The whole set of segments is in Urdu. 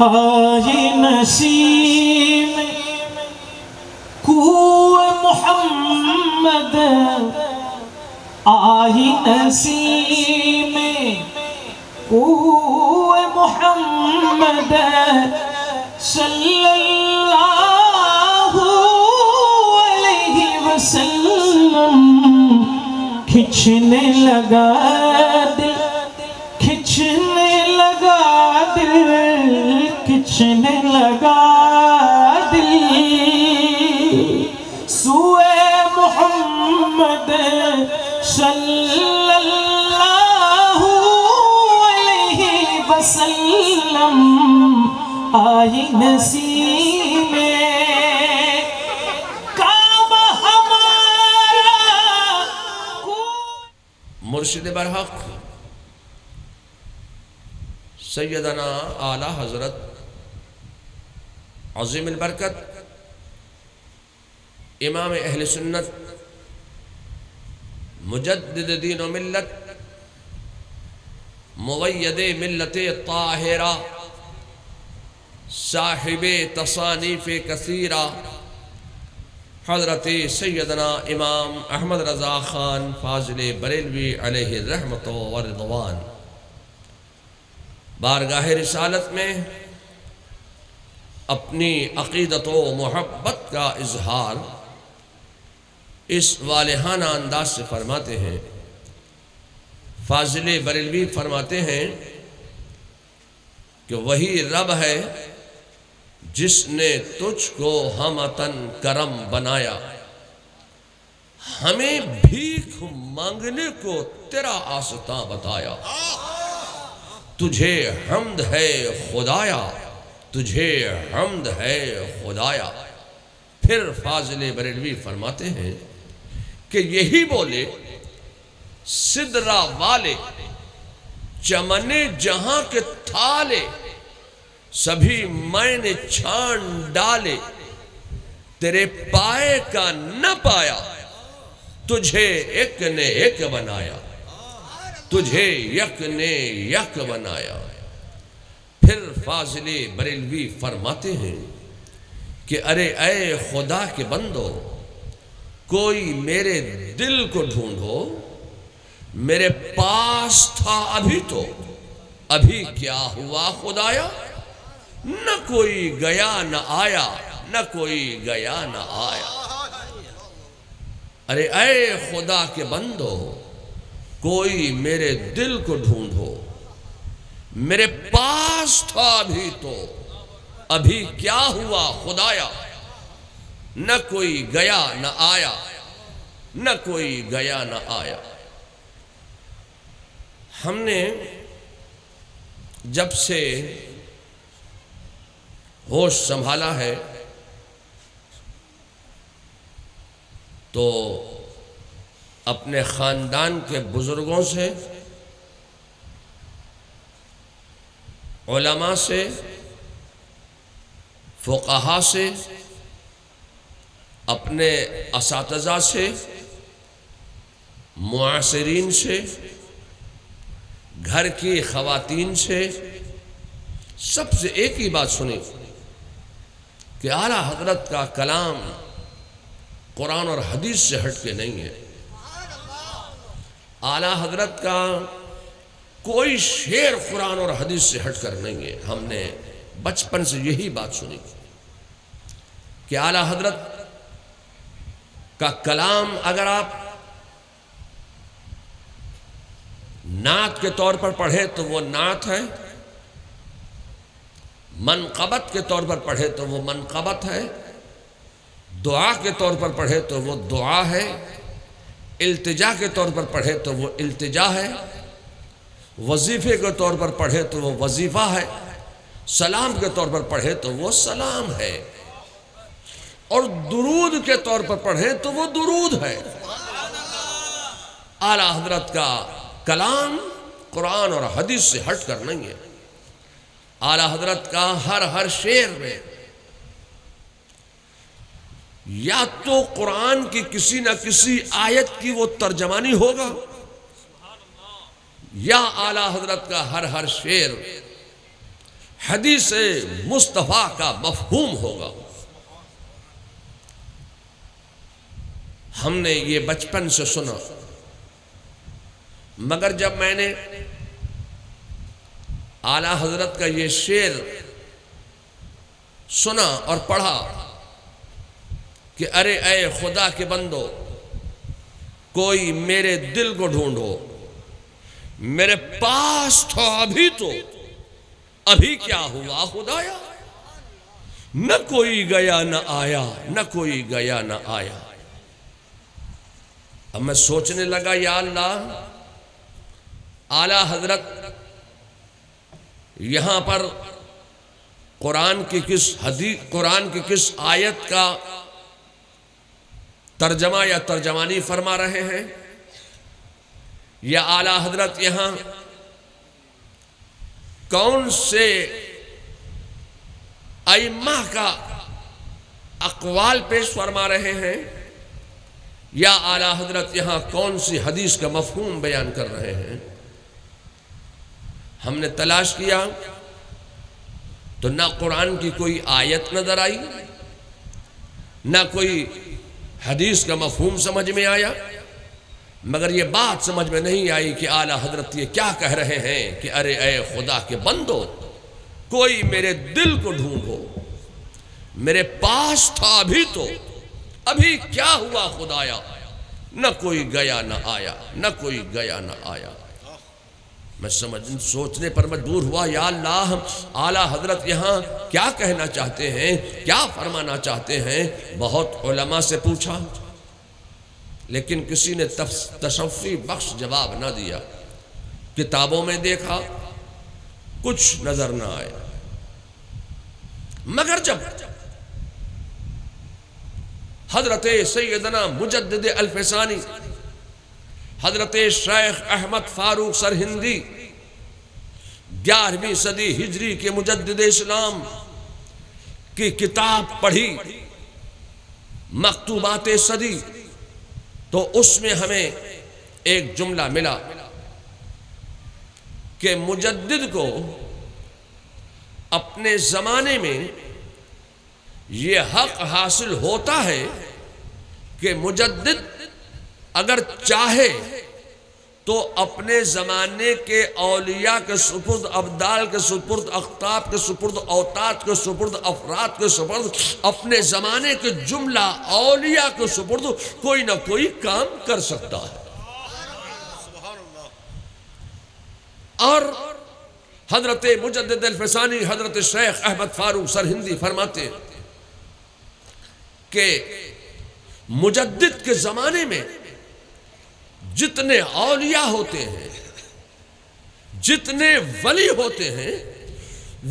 آئی نسیم کوہ محمد، آئی نسیم کوہ محمد صلی اللہ علیہ وسلم، کھچنے لگا دل، کھچنے لگا دل، کھچنے لگا دل سوئے محمد صلی اللہ علیہ وسلم، آئی نسیم کعبہ ہمارا۔ مرشد برحق سیدنا اعلیٰ حضرت عظیم البرکت امام اہل سنت مجدد دین و ملت مؤید ملت طاہرہ صاحب تصانیف کثیرہ حضرت سیدنا امام احمد رضا خان فاضل بریلوی علیہ الرحمت و رضوان بارگاہ رسالت میں اپنی عقیدت و محبت کا اظہار اس والہانہ انداز سے فرماتے ہیں۔ فاضل بریلوی فرماتے ہیں کہ وہی رب ہے جس نے تجھ کو ہمتن کرم بنایا، ہمیں بھیک مانگنے کو تیرا آستاں بتایا، تجھے حمد ہے خدایا، تجھے حمد ہے خدایا۔ پھر فاضل بریلوی فرماتے ہیں کہ یہی بولے سدرہ والے چمن جہاں کے تھالے، سبھی میں نے چھان ڈالے، تیرے پائے کا نہ پایا، تجھے ایک نے ایک بنایا، تجھے یک نے یک بنایا۔ پھر فاضل بریلوی فرماتے ہیں کہ ارے اے خدا کے بندو، کوئی میرے دل کو ڈھونڈو، میرے پاس تھا ابھی تو، ابھی کیا ہوا خدایا، نہ کوئی گیا نہ آیا، نہ کوئی گیا نہ آیا۔ ارے اے خدا کے بندو، کوئی میرے دل کو ڈھونڈو، میرے پاس تھا ابھی تو، ابھی کیا ہوا خدایا، نہ کوئی گیا نہ آیا، نہ کوئی گیا نہ آیا۔ ہم نے جب سے ہوش سنبھالا ہے تو اپنے خاندان کے بزرگوں سے، علماء سے، فقہا سے، اپنے اساتذہ سے، معاصرین سے، گھر کی خواتین سے، سب سے ایک ہی بات سنی کہ اعلیٰ حضرت کا کلام قرآن اور حدیث سے ہٹ کے نہیں ہے، اعلیٰ حضرت کا کوئی شعر قرآن اور حدیث سے ہٹ کر نہیں ہے۔ ہم نے بچپن سے یہی بات سنی کہ اعلیٰ حضرت کا کلام اگر آپ نعت کے طور پر پڑھے تو وہ نعت ہے، منقبت کے طور پر پڑھے تو وہ منقبت ہے، دعا کے طور پر پڑھے تو وہ دعا ہے، التجا کے طور پر پڑھے تو وہ التجا ہے، وظیفے کے طور پر پڑھے تو وہ وظیفہ ہے، سلام کے طور پر پڑھے تو وہ سلام ہے، اور درود کے طور پر پڑھے تو وہ درود ہے۔ اعلیٰ حضرت کا کلام قرآن اور حدیث سے ہٹ کر نہیں ہے۔ اعلیٰ حضرت کا ہر شعر میں یا تو قرآن کی کسی نہ کسی آیت کی وہ ترجمانی ہوگا، یا اعلیٰ حضرت کا ہر شعر حدیث مصطفیٰ کا مفہوم ہوگا۔ ہم نے یہ بچپن سے سنا، مگر جب میں نے اعلیٰ حضرت کا یہ شعر سنا اور پڑھا کہ ارے اے خدا کے بندو، کوئی میرے دل کو ڈھونڈو، میرے پاس تھا ابھی تو ابھی کیا ہوا خدایا، نہ کوئی گیا نہ آیا، نہ کوئی گیا نہ آیا۔ اب میں سوچنے لگا یا اللہ، اعلیٰ حضرت یہاں پر قرآن کی کس آیت کا ترجمہ یا ترجمانی فرما رہے ہیں، یا اعلیٰ حضرت یہاں کون سے ائمہ کا اقوال پیش فرما رہے ہیں، یا اعلیٰ حضرت یہاں کون سی حدیث کا مفہوم بیان کر رہے ہیں۔ ہم نے تلاش کیا تو نہ قرآن کی کوئی آیت نظر آئی، نہ کوئی حدیث کا مفہوم سمجھ میں آیا، مگر یہ بات سمجھ میں نہیں آئی کہ اعلیٰ حضرت یہ کیا کہہ رہے ہیں کہ ارے اے خدا کے بندو، کوئی میرے دل کو ڈھونڈو، میرے پاس تھا ابھی تو ابھی کیا ہوا خدایا، نہ کوئی گیا نہ آیا، نہ کوئی گیا نہ آیا۔ میں سوچنے پر مجبور ہوا یا اللہ، اعلیٰ حضرت یہاں کیا کہنا چاہتے ہیں، کیا فرمانا چاہتے ہیں۔ بہت علماء سے پوچھا لیکن کسی نے تشفی بخش جواب نہ دیا، کتابوں میں دیکھا کچھ نظر نہ آیا، مگر جب حضرت سیدنا مجدد الفسانی حضرت شیخ احمد فاروق سرہندی 11ویں صدی ہجری کے مجدد اسلام کی کتاب پڑھی مکتوبات صدی، تو اس میں ہمیں ایک جملہ ملا کہ مجدد کو اپنے زمانے میں یہ حق حاصل ہوتا ہے کہ مجدد اگر چاہے تو اپنے زمانے کے اولیاء کے سپرد، ابدال کے سپرد، اقطاب کے سپرد، اوتاد کے سپرد، افراد کے سپرد، اپنے زمانے کے جملہ اولیاء کے سپرد کوئی نہ کوئی کام کر سکتا ہے۔ اور حضرت مجدد الفسانی حضرت شیخ احمد فاروق سرہندی فرماتے ہیں کہ مجدد کے زمانے میں جتنے اولیاء ہوتے ہیں، جتنے ولی ہوتے ہیں،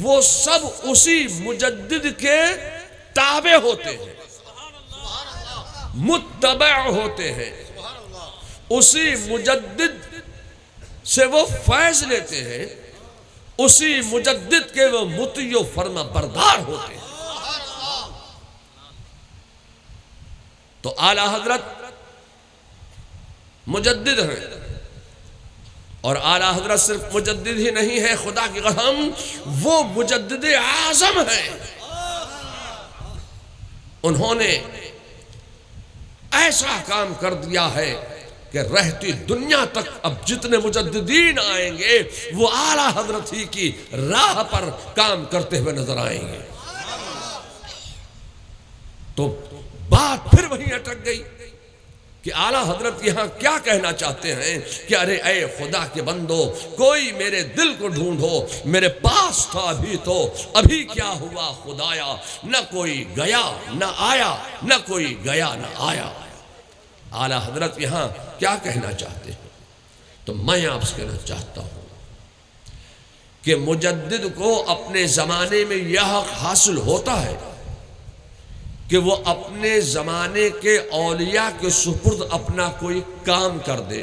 وہ سب اسی مجدد کے تابع ہوتے ہیں، متبع ہوتے ہیں، اسی مجدد سے وہ فیض لیتے ہیں، اسی مجدد کے وہ مطیع و فرما بردار ہوتے ہیں۔ تو اعلیٰ حضرت مجدد ہیں، اور اعلیٰ حضرت صرف مجدد ہی نہیں ہے، خدا کی قسم وہ مجدد اعظم ہیں۔ انہوں نے ایسا کام کر دیا ہے کہ رہتی دنیا تک اب جتنے مجددین آئیں گے وہ اعلیٰ حضرت ہی کی راہ پر کام کرتے ہوئے نظر آئیں گے۔ تو بات پھر وہیں اٹک گئی کہ اعلیٰ حضرت یہاں کیا کہنا چاہتے ہیں کہ ارے اے خدا کے بندو، کوئی میرے دل کو ڈھونڈو، میرے پاس تھا ابھی تو ابھی کیا ہوا خدایا، نہ کوئی گیا نہ آیا، نہ کوئی گیا نہ آیا۔ اعلیٰ حضرت یہاں کیا کہنا چاہتے ہیں؟ تو میں آپ سے کہنا چاہتا ہوں کہ مجدد کو اپنے زمانے میں یہ حق حاصل ہوتا ہے کہ وہ اپنے زمانے کے اولیاء کے سپرد اپنا کوئی کام کر دے۔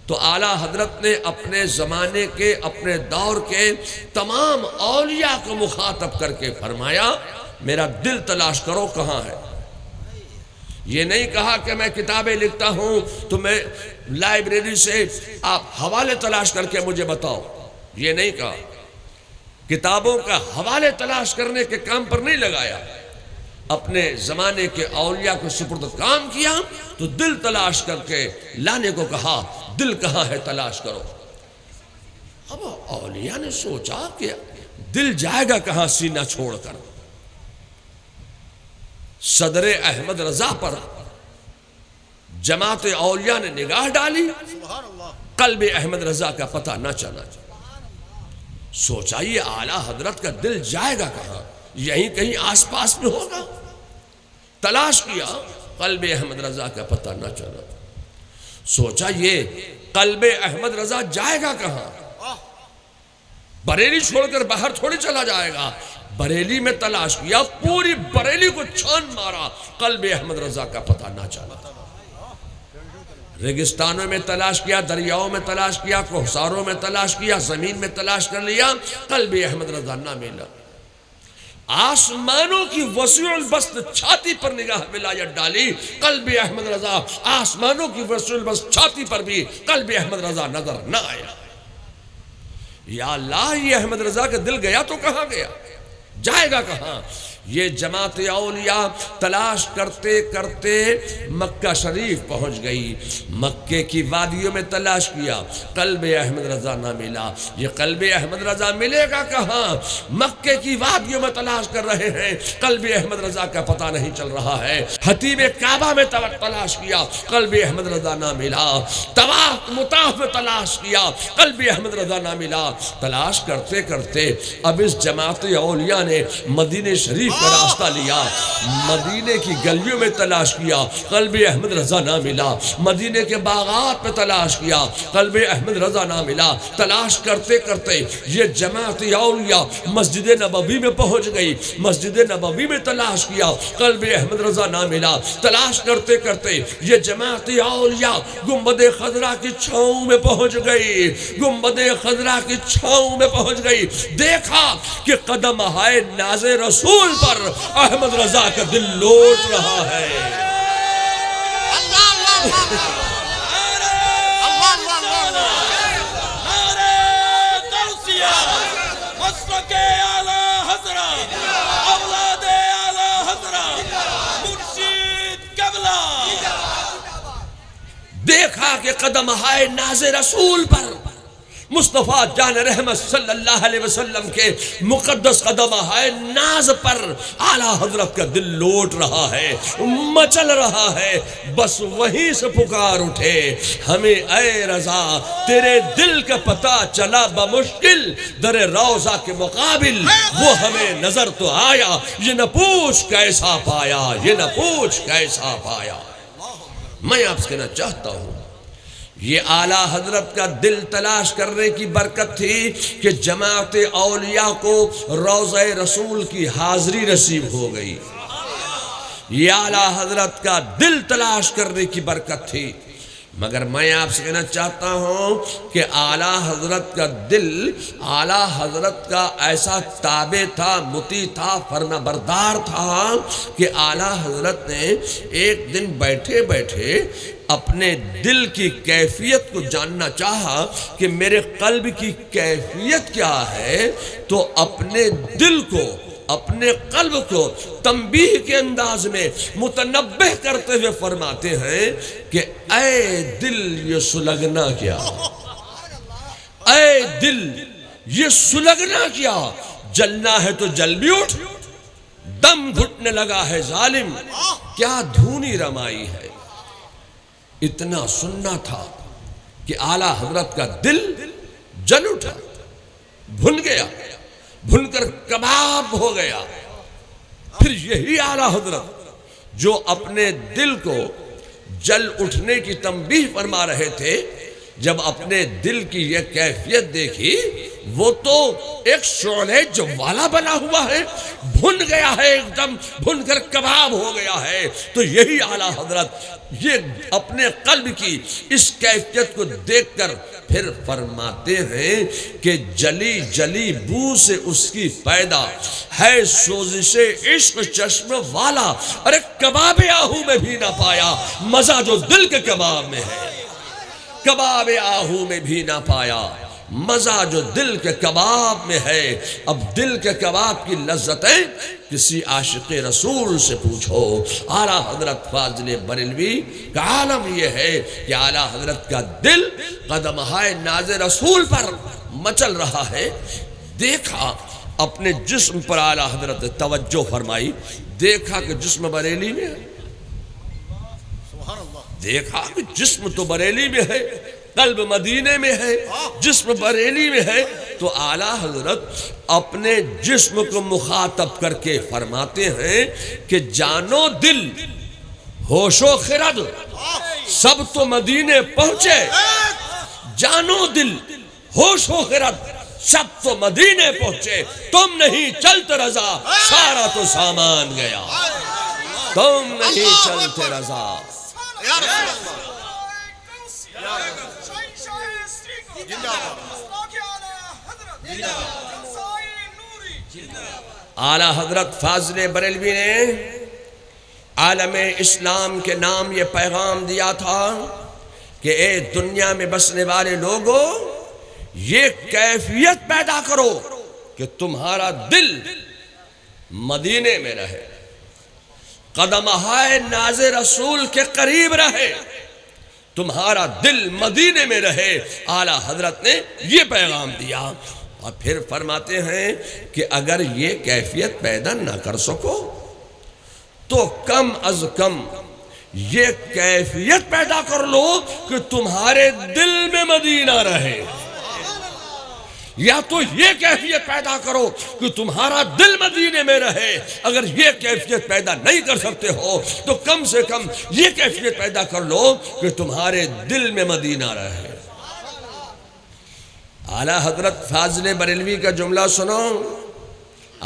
تو اعلیٰ حضرت نے اپنے زمانے کے، اپنے دور کے تمام اولیاء کو مخاطب کر کے فرمایا میرا دل تلاش کرو کہاں ہے۔ یہ نہیں کہا کہ میں کتابیں لکھتا ہوں تو میں لائبریری سے آپ حوالے تلاش کر کے مجھے بتاؤ، یہ نہیں کہا۔ کتابوں کا حوالے تلاش کرنے کے کام پر نہیں لگایا، اپنے زمانے کے اولیاء کو سپرد کام کیا تو دل تلاش کر کے لانے کو کہا، دل کہاں ہے تلاش کرو۔ اب اولیاء نے سوچا کہ دل جائے گا کہاں سینہ چھوڑ کر۔ صدر احمد رضا پر جماعت اولیاء نے نگاہ ڈالی، قلب احمد رضا کا پتہ نہ چلا۔ سوچا یہ اعلیٰ حضرت کا دل جائے گا کہاں، یہیں کہیں آس پاس میں ہوگا۔ تلاش کیا، قلب احمد رضا کا پتہ نہ چلا۔ سوچا یہ قلب احمد رضا جائے گا کہاں، بریلی چھوڑ کر باہر تھوڑی چلا جائے گا۔ بریلی میں تلاش کیا، پوری بریلی کو چھان مارا، قلب احمد رضا کا پتہ نہ چلا۔ ریگستانوں میں تلاش کیا، دریاؤں میں تلاش کیا، کوہساروں میں تلاش کیا، زمین میں تلاش کر لیا، قلب احمد رضا نہ ملا۔ آسمانوں کی وسیع البسط چھاتی پر نگاہ ولایت ڈالی، قلب احمد رضا آسمانوں کی وسیع البسط چھاتی پر بھی قلب احمد رضا نظر نہ آیا۔ یا اللہ، یہ احمد رضا کا دل گیا تو کہاں گیا، جائے گا کہاں؟ یہ جماعت اولیاء تلاش کرتے کرتے مکہ شریف پہنچ گئی۔ مکے کی وادیوں میں تلاش کیا، قلب احمد رضا نہ ملا۔ یہ قلب احمد رضا ملے گا کہاں؟ مکے کی وادیوں میں تلاش کر رہے ہیں، قلب احمد رضا کا پتہ نہیں چل رہا ہے۔ حتیم کعبہ میں تلاش کیا، قلب احمد رضا نہ ملا۔ طواف مطاف میں تلاش کیا، قلب احمد رضا نہ ملا۔ تلاش کرتے کرتے اب اس جماعت اولیاء نے مدینہ شریف کا راستہ لیا۔ مدینے کی گلیوں میں تلاش کیا، قلب احمد رضا نہ ملا۔ مدینے کے باغات میں تلاش کیا، قلب احمد رضا نہ ملا۔ تلاش کرتے کرتے یہ جماعت اولیاء مسجد نبوی میں پہنچ گئی۔ مسجد نبوی میں تلاش کیا، قلب احمد رضا نہ ملا۔ تلاش کرتے کرتے یہ جماعت اولیاء گنبد خضرا کی چھاؤں میں پہنچ گئی۔ گنبد خضرا کی چھاؤں میں پہنچ گئی، دیکھا کہ قدم ہائے ناز رسول پر احمد رضا کا دل لوٹ رہا ہے۔ دیکھا کہ قدم ہائے ناز رسول پر مصطفیٰ جان رحمت صلی اللہ علیہ وسلم کے مقدس قدم ہائے ناز پر اعلیٰ حضرت کا دل لوٹ رہا ہے، مچل رہا ہے۔ بس وہیں سے پکار اٹھے، ہمیں اے رضا تیرے دل کا پتہ چلا بمشکل، در روضہ کے مقابل وہ ہمیں نظر تو آیا، یہ نہ پوچھ کیسا پایا، یہ نہ پوچھ کیسا پایا۔ میں آپ سے کہنا چاہتا ہوں، یہ اعلیٰ حضرت کا دل تلاش کرنے کی برکت تھی کہ جماعت اولیاء کو روضہ رسول کی حاضری نصیب ہو گئی۔ یہ اعلیٰ حضرت کا دل تلاش کرنے کی برکت تھی۔ مگر میں آپ سے کہنا چاہتا ہوں کہ اعلیٰ حضرت کا دل اعلیٰ حضرت کا ایسا تابع تھا، مطیع تھا، فرما بردار تھا کہ اعلیٰ حضرت نے ایک دن بیٹھے بیٹھے اپنے دل کی کیفیت کو جاننا چاہا کہ میرے قلب کی کیفیت کیا ہے، تو اپنے دل کو، اپنے قلب کو تنبیہ کے انداز میں متنبہ کرتے ہوئے فرماتے ہیں کہ اے دل یہ سلگنا کیا، اے دل یہ سلگنا کیا، جلنا ہے تو جل بھی اٹھ، دم گھٹنے لگا ہے ظالم، کیا دھونی رمائی ہے۔ اتنا سننا تھا کہ اعلیٰ حضرت کا دل جل اٹھا، بھن گیا، بھن کر کباب ہو گیا۔ پھر یہی اعلیٰ حضرت جو اپنے دل کو جل اٹھنے کی تنبیہ فرما رہے تھے، جب اپنے دل کی یہ کیفیت دیکھی، وہ تو ایک شعلہ جوالا بنا ہوا ہے، بھن گیا ہے، ایک دم بھن کر کباب ہو گیا ہے۔ تو یہی اعلیٰ حضرت یہ اپنے قلب کی اس کیفیت کو دیکھ کر پھر فرماتے ہیں کہ جلی جلی بو سے اس کی پیدا ہے سوزش عشق چشم والا، ارے کباب آہو میں بھی نہ پایا مزہ جو دل کے کباب میں ہے، کباب آہو میں بھی نہ پایا مزہ جو دل کے کباب میں ہے، اب دل کے کباب کی لذتیں کسی عاشق رسول سے پوچھو۔ اعلیٰ حضرت فاضل بریلوی کا عالم یہ ہے کہ اعلیٰ حضرت کا دل قدمہائے ناز رسول پر مچل رہا ہے۔ دیکھا اپنے جسم پر اعلیٰ حضرت توجہ فرمائی، دیکھا کہ جسم بریلی میں ہے، دیکھا کہ جسم تو بریلی میں ہے، قلب مدینے میں ہے، جسم بریلی میں ہے، تو اعلیٰ حضرت اپنے جسم کو مخاطب کر کے فرماتے ہیں کہ جانو دل ہوش و خرد سب تو مدینے پہنچے، جانو دل ہوش و خرد سب تو مدینے پہنچے، تم نہیں چلتے رضا سارا تو سامان گیا، تم نہیں چلتے رضا۔ اعلیٰ حضرت فاضل بریلوی نے عالم اسلام کے نام یہ پیغام دیا تھا کہ اے دنیا میں بسنے والے لوگوں، یہ کیفیت پیدا کرو کہ تمہارا دل مدینے میں رہے، قدمہائے ناز رسول کے قریب رہے، تمہارا دل مدینے میں رہے۔ اعلیٰ حضرت نے یہ پیغام دیا، اور پھر فرماتے ہیں کہ اگر یہ کیفیت پیدا نہ کر سکو تو کم از کم یہ کیفیت پیدا کر لو کہ تمہارے دل میں مدینہ رہے، یا تو یہ کیفیت پیدا کرو کہ تمہارا دل مدینے میں رہے۔ اگر یہ کیفیت پیدا نہیں کر سکتے ہو تو کم سے کم یہ کیفیت پیدا کر لو کہ تمہارے دل میں مدینہ رہے۔ اعلیٰ حضرت فاضل بریلوی کا جملہ سنو،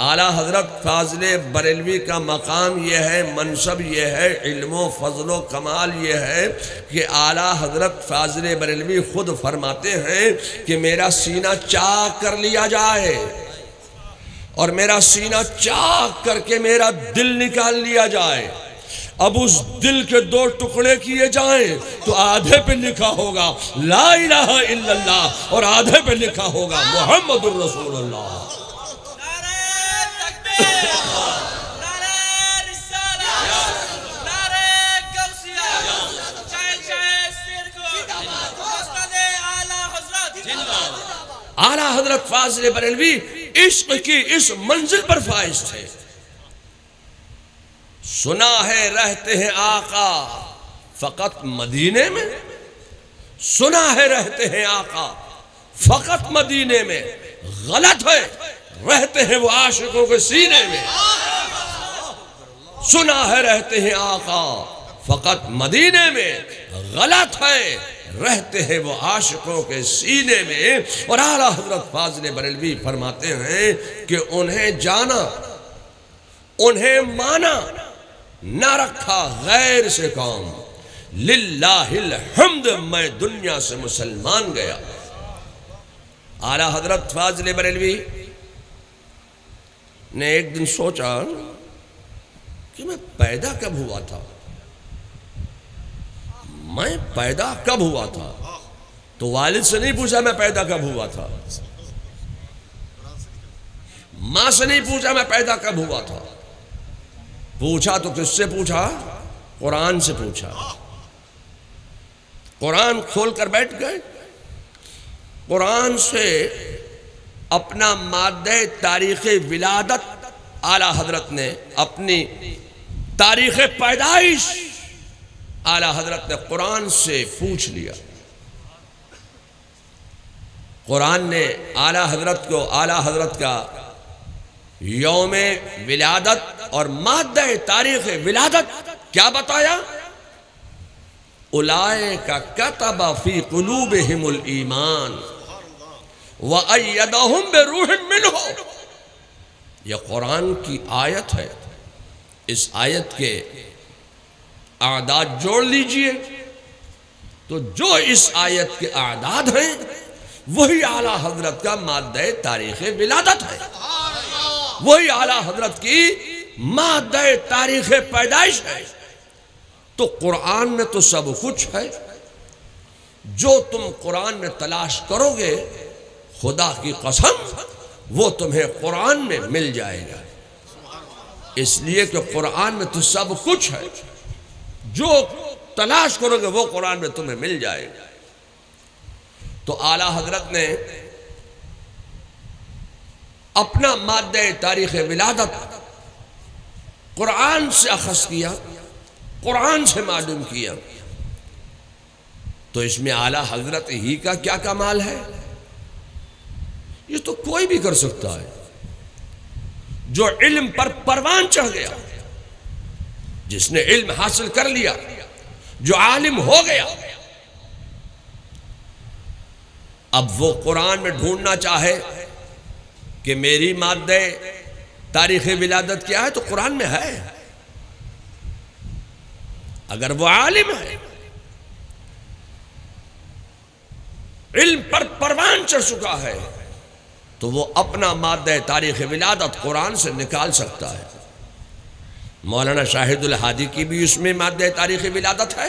اعلیٰ حضرت فاضل بریلوی کا مقام یہ ہے، منصب یہ ہے، علم و فضل و کمال یہ ہے کہ اعلیٰ حضرت فاضل بریلوی خود فرماتے ہیں کہ میرا سینہ چاک کر لیا جائے، اور میرا سینہ چاک کر کے میرا دل نکال لیا جائے، اب اس دل کے دو ٹکڑے کیے جائیں تو آدھے پہ لکھا ہوگا لا الہ الا اللہ اور آدھے پہ لکھا ہوگا محمد الرسول اللہ۔ اعلیٰ حضرت فاضل بریلوی عشق کی اس منزل پر فائز تھے۔ سنا ہے رہتے ہیں آقا فقط مدینے میں، سنا ہے رہتے ہیں آقا فقط مدینے میں، غلط ہے رہتے ہیں وہ عاشقوں کے سینے میں۔ سنا ہے رہتے ہیں آقا فقط مدینے میں، غلط ہے رہتے ہیں وہ عاشقوں کے سینے میں۔ اور اعلیٰ حضرت فاضل بریلوی فرماتے ہیں کہ انہیں جانا، انہیں مانا، نہ رکھا غیر سے کام، للہ الحمد میں دنیا سے مسلمان گیا۔ اعلیٰ حضرت فاضل بریلوی نے ایک دن سوچا کہ میں پیدا کب ہوا تھا، میں پیدا کب ہوا تھا؟ تو والد سے نہیں پوچھا میں پیدا کب ہوا تھا، ماں سے نہیں پوچھا میں پیدا کب ہوا تھا، پوچھا تو کس سے پوچھا؟ قرآن سے پوچھا۔ قرآن کھول کر بیٹھ گئے، قرآن سے اپنا مادہ تاریخ ولادت اعلیٰ حضرت نے، اپنی تاریخ پیدائش اعلیٰ حضرت نے قرآن سے پوچھ لیا۔ قرآن نے اعلیٰ حضرت کو، اعلیٰ حضرت کا یوم ولادت اور مادہ تاریخ ولادت کیا بتایا؟ اولئک کتب فی قلوبہم الایمان وأیدہم بروح منہ۔ یہ قرآن کی آیت ہے، اس آیت کے اعداد جوڑ لیجئے تو جو اس آیت کے اعداد ہیں وہی اعلیٰ حضرت کا مادہ تاریخ ولادت ہے، وہی اعلیٰ حضرت کی مادہ تاریخ پیدائش ہے۔ تو قرآن میں تو سب کچھ ہے، جو تم قرآن میں تلاش کرو گے خدا کی قسم وہ تمہیں قرآن میں مل جائے گا، اس لیے کہ قرآن میں تو سب کچھ ہے، جو تلاش کرو گے وہ قرآن میں تمہیں مل جائے گا۔ تو اعلیٰ حضرت نے اپنا مادہ تاریخ ولادت قرآن سے اخذ کیا، قرآن سے معلوم کیا، تو اس میں اعلیٰ حضرت ہی کا کیا کمال ہے؟ یہ تو کوئی بھی کر سکتا ہے، جو علم پر پروان چڑھ گیا، جس نے علم حاصل کر لیا، جو عالم ہو گیا، اب وہ قرآن میں ڈھونڈنا چاہے کہ میری مادہ تاریخ ولادت کیا ہے تو قرآن میں ہے۔ اگر وہ عالم ہے، علم پر پروان چڑھ چکا ہے، تو وہ اپنا مادہ تاریخ ولادت قرآن سے نکال سکتا ہے۔ مولانا شاہد الہادی کی بھی اس میں مادہ تاریخ ولادت ہے،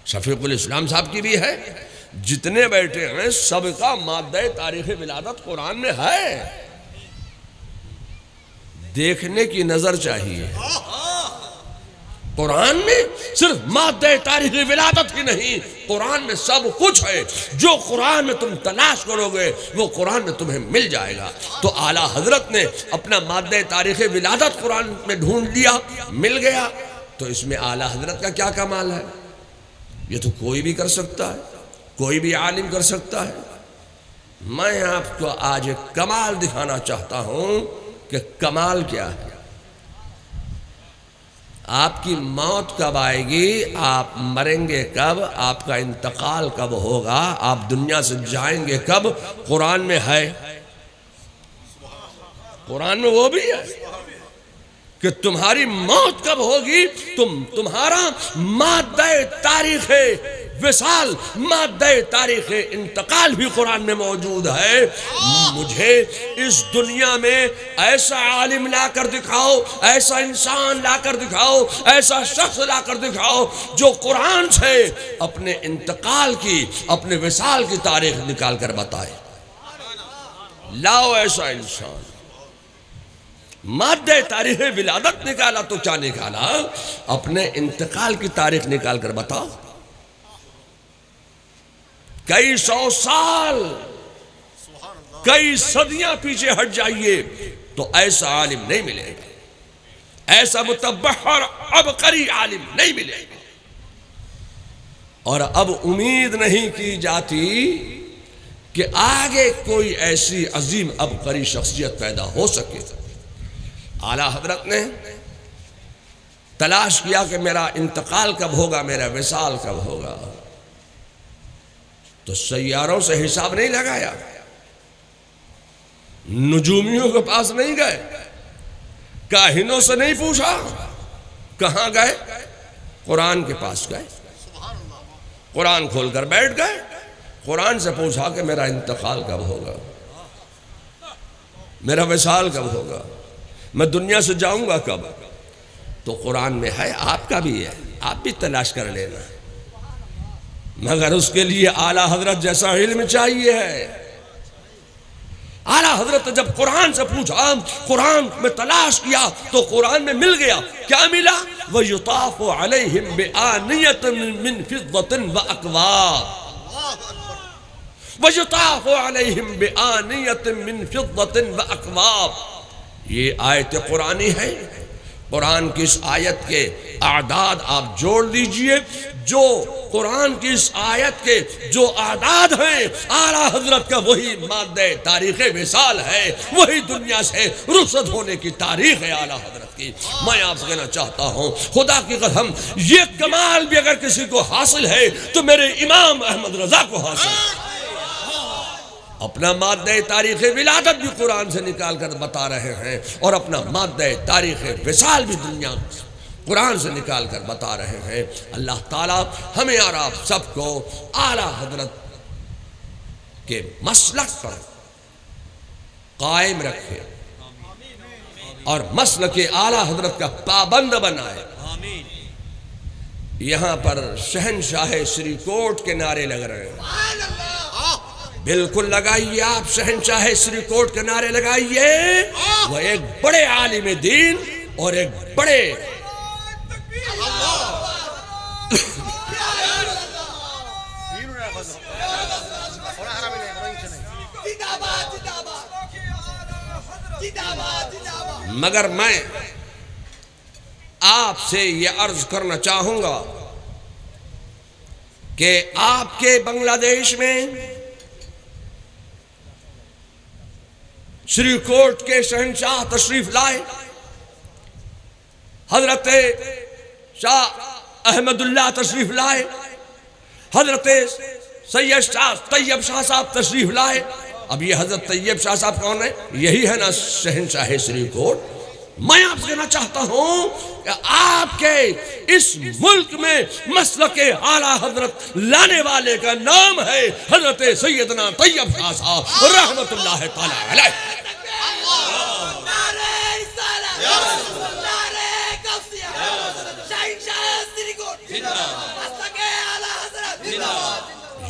شفیق الاسلام صاحب کی بھی ہے، جتنے بیٹھے ہیں سب کا مادہ تاریخ ولادت قرآن میں ہے۔ دیکھنے کی نظر چاہیے، قرآن میں صرف مادہ تاریخ ولادت ہی نہیں، قرآن میں سب کچھ ہے، جو قرآن میں تم تلاش کرو گے وہ قرآن میں تمہیں مل جائے گا۔ تو اعلیٰ حضرت نے اپنا مادہ تاریخ ولادت قرآن میں ڈھونڈ لیا، مل گیا، تو اس میں اعلیٰ حضرت کا کیا کمال ہے؟ یہ تو کوئی بھی کر سکتا ہے، کوئی بھی عالم کر سکتا ہے۔ میں آپ کو آج ایک کمال دکھانا چاہتا ہوں کہ کمال کیا ہے۔ آپ کی موت کب آئے گی، آپ مریں گے کب، آپ کا انتقال کب ہوگا، آپ دنیا سے جائیں گے کب، قرآن میں ہے۔ قرآن میں وہ بھی ہے کہ تمہاری موت کب ہوگی، تمہارا مادہ تاریخ وصال، مادہ تاریخ انتقال بھی قرآن میں موجود ہے۔ مجھے اس دنیا میں ایسا عالم لا کر دکھاؤ، ایسا انسان لا کر دکھاؤ، ایسا شخص لا کر دکھاؤ جو قرآن سے اپنے انتقال کی، اپنے وصال کی تاریخ نکال کر بتائے۔ لاؤ ایسا انسان۔ مادہ تاریخ ولادت نکالا تو کیا نکالا؟ اپنے انتقال کی تاریخ نکال کر بتاؤ۔ کئی سو سال، کئی صدیاں پیچھے ہٹ جائیے تو ایسا عالم نہیں ملے گا، ایسا متبحر عبقری عالم نہیں ملے گا۔ اور اب امید نہیں کی جاتی کہ آگے کوئی ایسی عظیم عبقری شخصیت پیدا ہو سکے۔ اعلیٰ حضرت نے تلاش کیا کہ میرا انتقال کب ہوگا، میرا وصال کب ہوگا، تو سیاروں سے حساب نہیں لگایا، نجومیوں کے پاس نہیں گئے، کاہنوں سے نہیں پوچھا، کہاں گئے؟ قرآن کے پاس گئے، قرآن کھول کر بیٹھ گئے، قرآن سے پوچھا کہ میرا انتقال کب ہوگا، میرا وصال کب ہوگا، میں دنیا سے جاؤں گا کب؟ تو قرآن میں ہے، آپ کا بھی ہے، آپ بھی تلاش کر لینا، مگر اس کے لیے اعلیٰ حضرت جیسا علم چاہیے ہے۔ اعلیٰ حضرت جب قرآن سے پوچھا، قرآن میں تلاش کیا تو قرآن میں مل گیا۔ کیا ملا؟ وَيُطَافُ عَلَيْهِمْ بِآنِيَةٍ مِّن فِضَّةٍ وَأَكْوَابٍ، وَيُطَافُ عَلَيْهِمْ بِآنِيَةٍ مِّن فِضَّةٍ وَأَكْوَابٍ۔ یہ آیت قرآنی ہے۔ قرآن کی اس آیت کے اعداد آپ جوڑ دیجئے، جو قرآن کی اس آیت کے جو اعداد ہیں، اعلیٰ حضرت کا وہی مادہ تاریخ وصال ہے، وہی دنیا سے رخصت ہونے کی تاریخ ہے اعلیٰ حضرت کی۔ میں آپ سے کہنا چاہتا ہوں، خدا کی قسم، یہ کمال بھی اگر کسی کو حاصل ہے تو میرے امام احمد رضا کو حاصل ہے۔ اپنا مادہ تاریخ ولادت بھی قرآن سے نکال کر بتا رہے ہیں، اور اپنا مادہ تاریخ وصال بھی دنیا قرآن سے نکال کر بتا رہے ہیں۔ اللہ تعالیٰ ہمیں اور آپ سب کو اعلیٰ حضرت کے مسلک پر قائم رکھے اور مسلک اعلیٰ حضرت کا پابند بنائے۔ یہاں پر شہنشاہ سری کوٹ کے نعرے لگ رہے ہیں، بالکل لگائیے آپ شہنشاہ سری کوٹ کے نعرے لگائیے. وہ ایک بڑے عالم دین اور ایک بڑے مگر میں آپ سے یہ عرض کرنا چاہوں گا کہ آپ کے بنگلہ دیش میں سری کوٹ کے شہنشاہ تشریف لائے. حضرت شاہ احمد اللہ تشریف لائے. حضرت سید شاہ طیب شاہ صاحب تشریف لائے. اب یہ حضرت طیب شاہ صاحب کون ہے؟ یہی ہے نا شہنشاہ سری کوٹ. میں آپ سے کہنا چاہتا ہوں کہ آپ کے اس ملک میں مسلک اعلیٰ حضرت لانے والے کا نام ہے حضرت سیدنا طیب شاہ صاحب رحمت اللہ تعالی علیہ.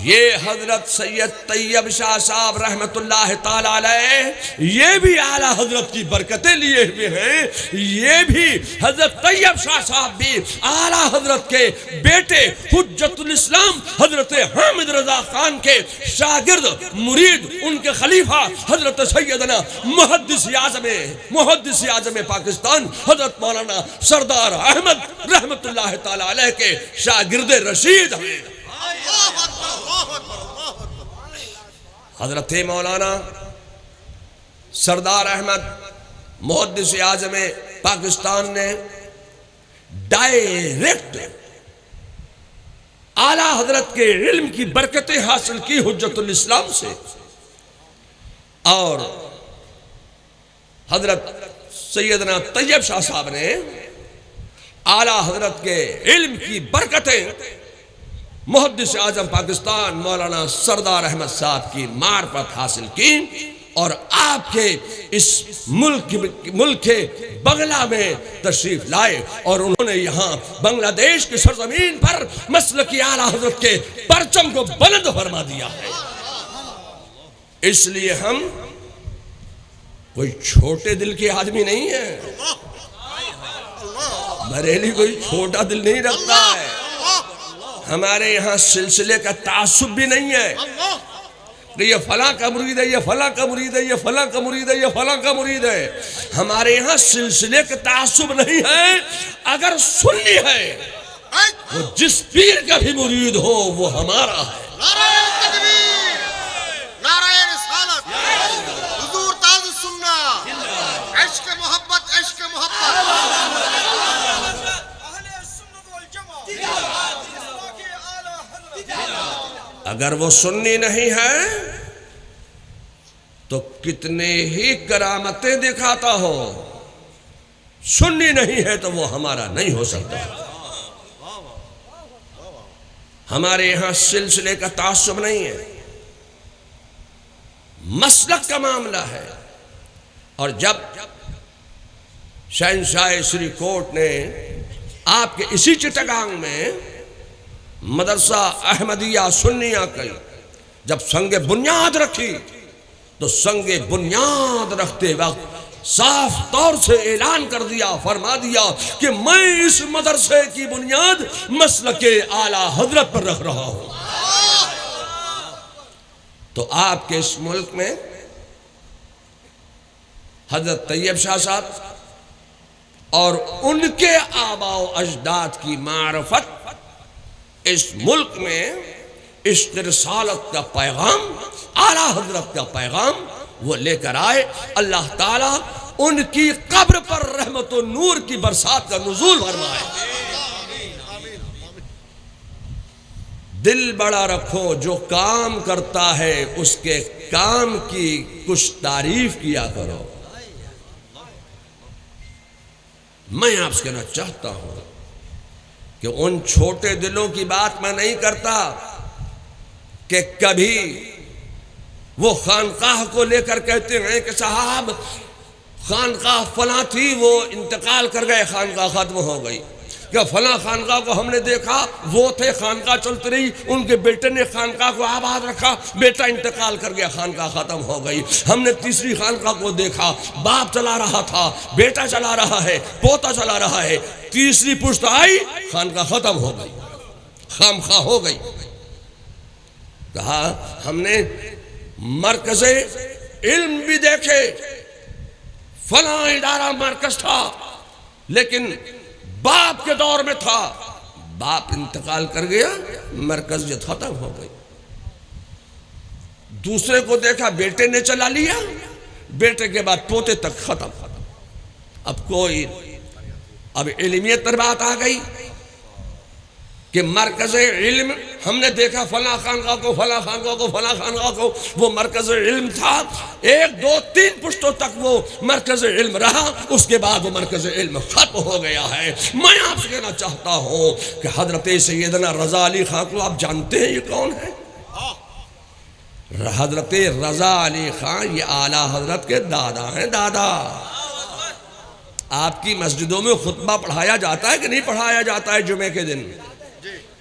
یہ حضرت سید طیب شاہ صاحب رحمت اللہ تعالی علیہ یہ بھی اعلیٰ حضرت کی برکتیں لیے ہوئے ہیں. یہ بھی حضرت طیب شاہ صاحب بھی اعلیٰ حضرت کے بیٹے حجت الاسلام حضرت حامد رضا خان کے شاگرد مرید ان کے خلیفہ حضرت سیدنا محدث اعظم پاکستان حضرت مولانا سردار احمد رحمت اللہ تعالی علیہ کے شاگرد رشید ہیں. حضرت مولانا سردار احمد محدث اعظم پاکستان نے ڈائریکٹ اعلیٰ حضرت کے علم کی برکتیں حاصل کی حجت الاسلام سے، اور حضرت سیدنا طیب شاہ صاحب نے اعلیٰ حضرت کے علم کی برکتیں محدث اعظم پاکستان مولانا سردار احمد صاحب کی معرفت حاصل کی، اور آپ کے اس ملک بنگلہ میں تشریف لائے، اور انہوں نے یہاں بنگلہ دیش کی سرزمین پر مسلک اعلیٰ حضرت کے پرچم کو بلند فرما دیا ہے. اس لیے ہم کوئی چھوٹے دل کے آدمی نہیں ہیں. بریلی کوئی چھوٹا دل نہیں رکھتا ہے. ہمارے یہاں سلسلے کا تعصب بھی نہیں ہے کہ یہ فلاں کا مرید ہے، یہ فلاں کا مرید ہے، یہ فلاں کا مرید ہے، یہ فلاں کا مرید ہے. ہمارے یہاں سلسلے کا تعصب نہیں ہے. اگر سنی ہے وہ جس پیر کا بھی مرید ہو وہ ہمارا ہے. نعرہ تکبیر، نعرہ رسالت، حضور تاج السنہ، عشق محبت، عشق محبت. اگر وہ سنی نہیں ہے تو کتنے ہی کرامتیں دکھاتا ہو، سنی نہیں ہے تو وہ ہمارا نہیں ہو سکتا. ہمارے یہاں سلسلے کا تعصب نہیں ہے، مسلک کا معاملہ ہے. اور جب شہنشاہ سری کوٹ نے آپ کے اسی چٹگانگ میں مدرسہ احمدیہ سنیہ کی جب سنگ بنیاد رکھی تو سنگ بنیاد رکھتے وقت صاف طور سے اعلان کر دیا، فرما دیا کہ میں اس مدرسے کی بنیاد مسلک اعلیٰ حضرت پر رکھ رہا ہوں. تو آپ کے اس ملک میں حضرت طیب شاہ صاحب اور ان کے آباء و اجداد کی معرفت اس ملک میں عشق رسالت کا پیغام، اعلیٰ حضرت کا پیغام وہ لے کر آئے. اللہ تعالیٰ ان کی قبر پر رحمت و نور کی برسات کا نزول فرمائے. دل بڑا رکھو، جو کام کرتا ہے اس کے کام کی کچھ تعریف کیا کرو. میں آپ سے کہنا چاہتا ہوں کہ ان چھوٹے دلوں کی بات میں نہیں کرتا کہ کبھی وہ خانقاہ کو لے کر کہتے ہیں کہ صاحب خانقاہ فلاں تھی، وہ انتقال کر گئے، خانقاہ ختم ہو گئی. کہ فلاں خانقاہ کو ہم نے دیکھا، وہ تھے، خانقاہ چلتی رہی، ان کے بیٹے نے خانقاہ کو آباد رکھا، بیٹا انتقال کر گیا، خانقاہ ختم ہو گئی۔ ہم نے تیسری خانقاہ کو دیکھا، باپ چلا رہا تھا، بیٹا چلا رہا ہے، پوتا چلا رہا ہے، تیسری پشت آئی، خانقاہ ختم ہو گئی، خامخواہ ہو گئی۔ کہا ہم نے مرکز علم بھی دیکھے، فلاں ادارہ مرکز تھا، لیکن باپ کے دور میں تھا، باپ انتقال کر گیا، مرکزیت ختم ہو گئی۔ دوسرے کو دیکھا، بیٹے نے چلا لیا، بیٹے کے بعد پوتے تک ختم۔ اب کوئی اب علمیت پر بات آ گئی کہ مرکز علم ہم نے دیکھا، فلاں خانقاہ کو، فلاں خانقاہ کو، فلاں خانقاہ کو، وہ مرکز علم تھا، 1 2 3 پشتوں تک وہ مرکز علم رہا، اس کے بعد وہ مرکز علم ختم ہو گیا ہے۔ میں آپ سے کہنا چاہتا ہوں کہ حضرت سیدنا رضا علی خان کو آپ جانتے ہیں یہ کون ہے؟ حضرت رضا علی خان یہ اعلیٰ حضرت کے دادا ہیں، دادا۔ آپ کی مسجدوں میں خطبہ پڑھایا جاتا ہے کہ نہیں پڑھایا جاتا ہے جمعے کے دن؟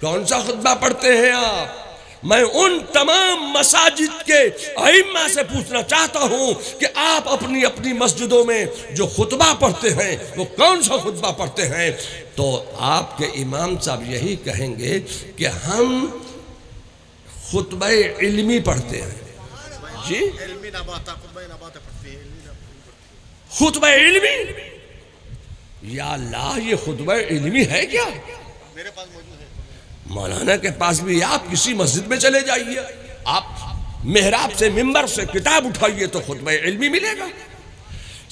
کون سا خطبہ پڑھتے ہیں آپ؟ میں ان تمام مساجد کے ائمہ سے پوچھنا چاہتا ہوں کہ آپ اپنی اپنی مسجدوں میں جو خطبہ پڑھتے ہیں وہ کون سا خطبہ پڑھتے ہیں؟ تو آپ کے امام صاحب یہی کہیں گے کہ ہم خطبہ علمی پڑھتے ہیں۔ جی خطبہ علمی؟ یا اللہ، یہ خطبہ علمی ہے کیا؟ میرے پاس موجود ہے۔ مولانا کے پاس بھی آپ کسی مسجد میں چلے جائیے، آپ محراب سے، منبر سے کتاب اٹھائیے تو خطبہ علمی ملے گا۔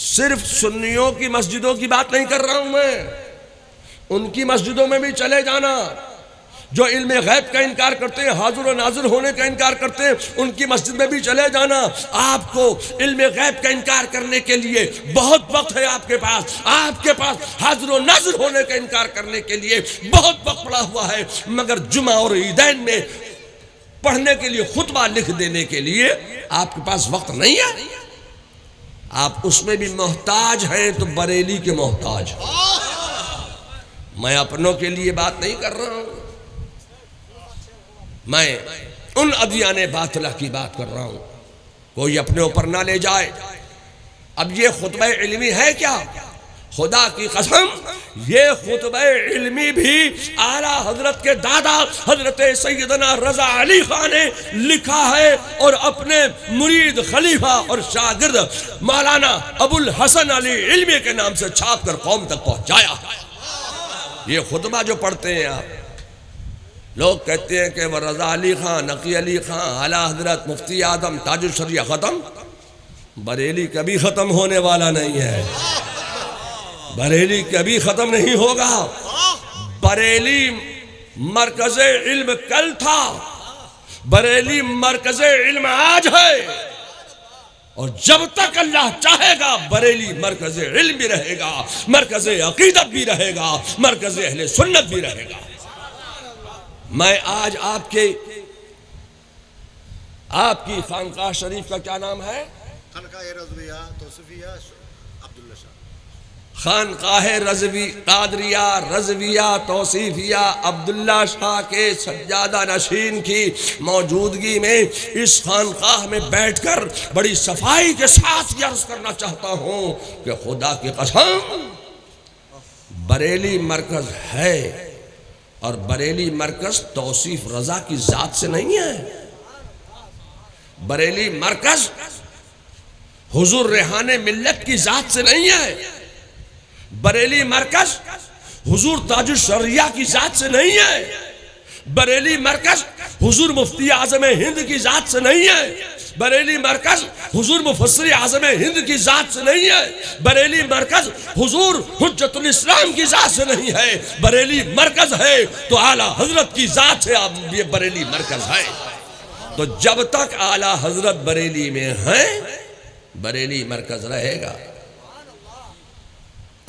صرف سنیوں کی مسجدوں کی بات نہیں کر رہا ہوں میں، ان کی مسجدوں میں بھی چلے جانا، جو علم غیب کا انکار کرتے ہیں، حاضر و ناظر ہونے کا انکار کرتے ہیں، ان کی مسجد میں بھی چلے جانا۔ آپ کو علم غیب کا انکار کرنے کے لیے بہت وقت ہے، آپ کے پاس حاضر و ناظر ہونے کا انکار کرنے کے لیے بہت وقت پڑا ہوا ہے، مگر جمعہ اور عیدین میں پڑھنے کے لیے، خطبہ لکھ دینے کے لیے آپ کے پاس وقت نہیں ہے۔ آپ اس میں بھی محتاج ہیں تو بریلی کے محتاج ہیں۔ میں اپنوں کے لیے بات نہیں کر رہا ہوں، میں ان ادیان باطلہ کی بات کر رہا ہوں، کوئی اپنے اوپر نہ لے جائے۔ اب یہ خطبہ علمی ہے کیا؟ خدا کی قسم یہ خطبہ علمی بھی اعلیٰ حضرت کے دادا حضرت سیدنا رضا علی خان نے لکھا ہے، اور اپنے مرید خلیفہ اور شاگرد مولانا ابو الحسن علی علمی کے نام سے چھاپ کر قوم تک پہنچایا ہے۔ یہ خطبہ جو پڑھتے ہیں آپ، لوگ کہتے ہیں کہ وہ رضا علی خان، نقی علی خان، اعلیٰ حضرت مفتی اعظم تاج الشریعہ ختم۔ بریلی کبھی ختم ہونے والا نہیں ہے، بریلی کبھی ختم نہیں ہوگا۔ بریلی مرکز علم کل تھا، بریلی مرکز علم آج ہے، اور جب تک اللہ چاہے گا بریلی مرکز علم بھی رہے گا، مرکز عقیدت بھی رہے گا، مرکز اہل سنت بھی رہے گا۔ میں آج آپ کی خانقاہ شریف کا کیا نام ہے؟ خانقاہ رضویہ توصیفیہ عبداللہ شاہ، خانقاہ قادریہ رضویہ توصیفیہ عبداللہ شاہ کے سجادہ نشین کی موجودگی میں اس خانقاہ میں بیٹھ کر بڑی صفائی کے ساتھ یہ عرض کرنا چاہتا ہوں کہ خدا کی قسم بریلی مرکز ہے، اور بریلی مرکز توصیف رضا کی ذات سے نہیں ہے۔ بریلی مرکز حضور ریحان ملت کی ذات سے نہیں ہے، بریلی مرکز حضور تاج الشریعہ کی ذات سے نہیں ہے، بریلی مرکز حضور مفتی اعظم ہند کی ذات سے نہیں ہے، بریلی مرکز حضور مفسر اعظم ہند کی ذات سے نہیں ہے، بریلی مرکز حضور حجت الاسلام کی ذات سے نہیں ہے، بریلی مرکز ہے تو اعلیٰ حضرت کی ذات سے یہ بریلی مرکز ہے۔ تو جب تک اعلیٰ حضرت بریلی میں ہیں بریلی مرکز رہے گا۔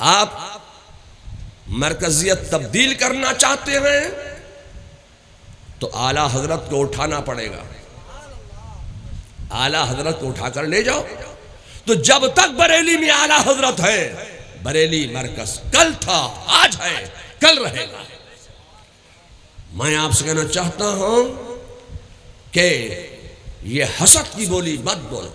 آپ مرکزیت تبدیل کرنا چاہتے ہیں تو اعلیٰ حضرت کو اٹھانا پڑے گا، اعلیٰ حضرت کو اٹھا کر لے جاؤ۔ تو جب تک بریلی میں اعلیٰ حضرت ہے بریلی مرکز کل تھا، آج ہے، کل رہے گا۔ میں آپ سے کہنا چاہتا ہوں کہ یہ حسد کی بولی مت بولو۔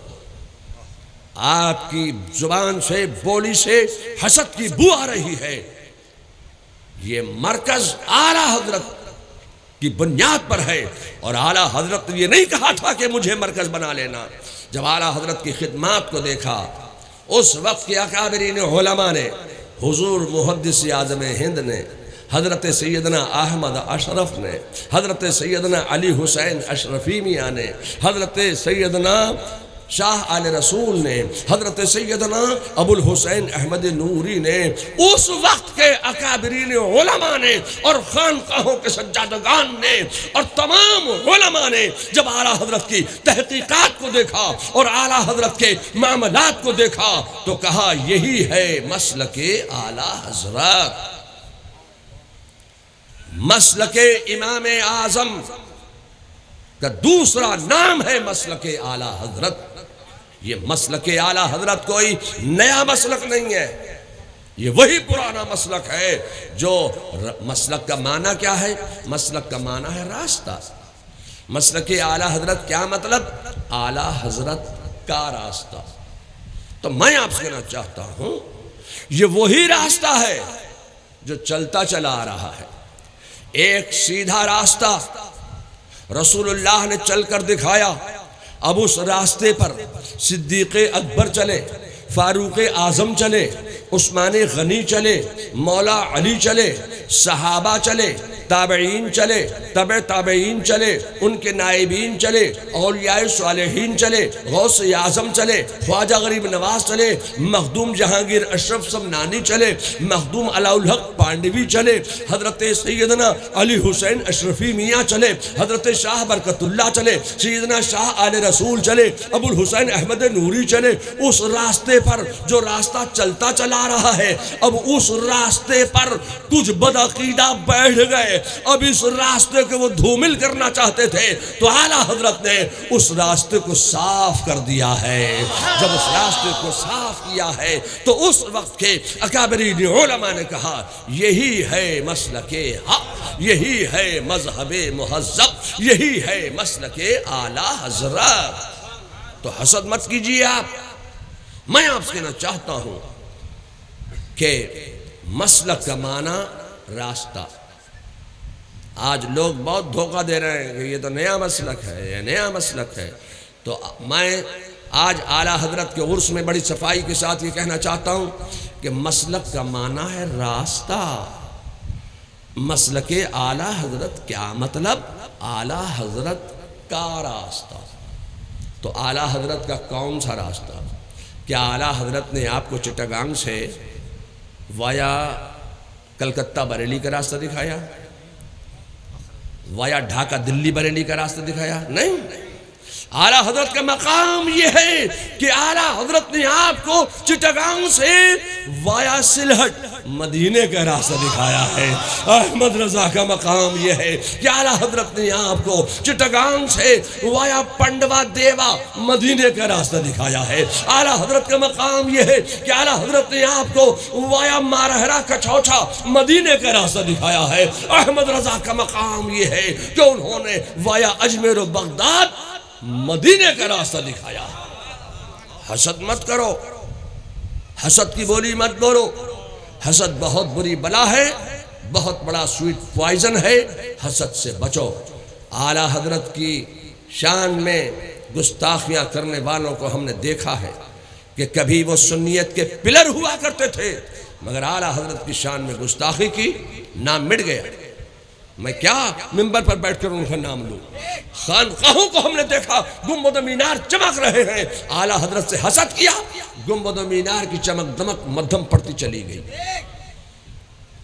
آپ کی زبان سے، بولی سے حسد کی بو آ رہی ہے۔ یہ مرکز اعلیٰ حضرت کی بنیاد پر ہے، اور اعلیٰ حضرت نے یہ نہیں کہا تھا کہ مجھے مرکز بنا لینا۔ جب اعلیٰ حضرت کی خدمات کو دیکھا، اس وقت کے اکابرین علماء نے، حضور محدث اعظم ہند نے، حضرت سیدنا احمد اشرف نے، حضرت سیدنا علی حسین اشرفی میاں نے، حضرت سیدنا شاہ آل رسول نے، حضرت سیدنا ابو الحسین احمد نوری نے، اس وقت کے اکابرین علماء نے اور خانقاہوں کے سجادگان نے اور تمام علماء نے جب اعلیٰ حضرت کی تحقیقات کو دیکھا اور اعلیٰ حضرت کے معاملات کو دیکھا تو کہا یہی ہے مسلک اعلیٰ حضرت۔ مسلک امام اعظم کا دوسرا نام ہے مسلک اعلیٰ حضرت۔ یہ مسلک اعلیٰ حضرت کوئی نیا مسلک نہیں ہے، یہ وہی پرانا مسلک ہے جو مسلک کا معنی کیا ہے؟ مسلک کا معنی ہے راستہ۔ مسلک اعلیٰ حضرت کیا مطلب؟ اعلیٰ حضرت کا راستہ۔ تو میں آپ سے کہنا چاہتا ہوں یہ وہی راستہ ہے جو چلتا چلا آ رہا ہے، ایک سیدھا راستہ رسول اللہ نے چل کر دکھایا۔ اب اس راستے پر صدیق اکبر چلے، فاروق اعظم چلے، عثمان غنی چلے، مولا علی چلے، صحابہ چلے، تابعین چلے، تبع تابعین چلے، ان کے نائبین چلے، اولیاء صالحین چلے، غوث اعظم چلے، خواجہ غریب نواز چلے، مخدوم جہانگیر اشرف سمنانی چلے، مخدوم علاء الحق پانڈوی چلے، حضرت سیدنا علی حسین اشرفی میاں چلے، حضرت شاہ برکت اللہ چلے، سیدنا شاہ آل رسول چلے، ابو الحسین احمد نوری چلے۔ اس راستے پر جو راستہ چلتا چلا رہا ہے، اب اس راستے پر کچھ بدعقیدہ بیٹھ گئے، اب اس راستے کو وہ دھومل کرنا چاہتے تھے تو اعلیٰ حضرت نے اس راستے کو صاف کر دیا ہے۔ جب اس راستے کو صاف کیا ہے تو اس وقت کے اکابرین علماء نے کہا یہی ہے مسلک حق، یہی ہے مذہب مہذب، یہی ہے مسلک اعلیٰ حضرت۔ تو حسد مت کیجیے آپ۔ میں آپ سے کہنا چاہتا ہوں کہ مسلک کا معنی راستہ۔ آج لوگ بہت دھوکہ دے رہے ہیں کہ یہ تو نیا مسلک ہے، یہ نیا مسلک ہے۔ تو میں آج اعلیٰ حضرت کے عرس میں بڑی صفائی کے ساتھ یہ کہنا چاہتا ہوں کہ مسلک کا معنی ہے راستہ۔ مسلک اعلیٰ حضرت کیا مطلب؟ اعلیٰ حضرت کا راستہ۔ تو اعلیٰ حضرت کا کون سا راستہ؟ کیا اعلیٰ حضرت نے آپ کو چٹاگانگ سے وایا کلکتہ بریلی کا راستہ دکھایا؟ وایا ڈھاکہ دلی بریلی کا راستہ دکھایا؟ نہیں۔ اعلیٰ حضرت کا مقام یہ ہے کہ اعلیٰ حضرت نے آپ کو چٹاگانگ سے وایا سلہٹ مدینے کا راستہ دکھایا ہے۔ احمد رضا کا مقام یہ ہے کہ اعلیٰ حضرت نے آپ کو چٹاگانگ سے وایا پنڈوا دیوا مدینے کا راستہ دکھایا ہے۔ اعلیٰ حضرت کا مقام یہ ہے کہ اعلیٰ حضرت نے آپ کو وایا مارہرا کچھوچھا مدینے کا راستہ دکھایا ہے۔ احمد رضا کا مقام یہ ہے کہ انہوں نے وایا اجمیر و بغداد مدینے کا راستہ دکھایا۔ حسد مت کرو، حسد کی بولی مت بولو۔ حسد بہت بری بلا ہے، بہت بڑا سویٹ پوائزن ہے، حسد سے بچو۔ اعلیٰ حضرت کی شان میں گستاخیاں کرنے والوں کو ہم نے دیکھا ہے کہ کبھی وہ سنیت کے پلر ہوا کرتے تھے مگر اعلیٰ حضرت کی شان میں گستاخی کی، نام مٹ گیا۔ میں کیا منبر پر بیٹھ کر ان کا نام لوں؟ خانقاہوں کو ہم نے دیکھا گنبد و مینار چمک رہے ہیں، اعلیٰ حضرت سے حسد کیا، گنبد و مینار کی چمک دمک مدھم پڑتی چلی گئی۔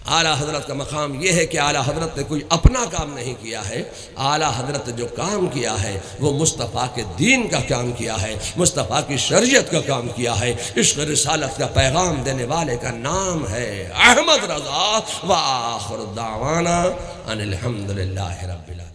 اعلیٰ حضرت کا مقام یہ ہے کہ اعلیٰ حضرت نے کوئی اپنا کام نہیں کیا ہے، اعلیٰ حضرت نے جو کام کیا ہے وہ مصطفیٰ کے دین کا کام کیا ہے، مصطفیٰ کی شریعت کا کام کیا ہے۔ عشق رسالت کا پیغام دینے والے کا نام ہے احمد رضا۔ وآخر دعوانا ان الحمدللہ رب العالمین۔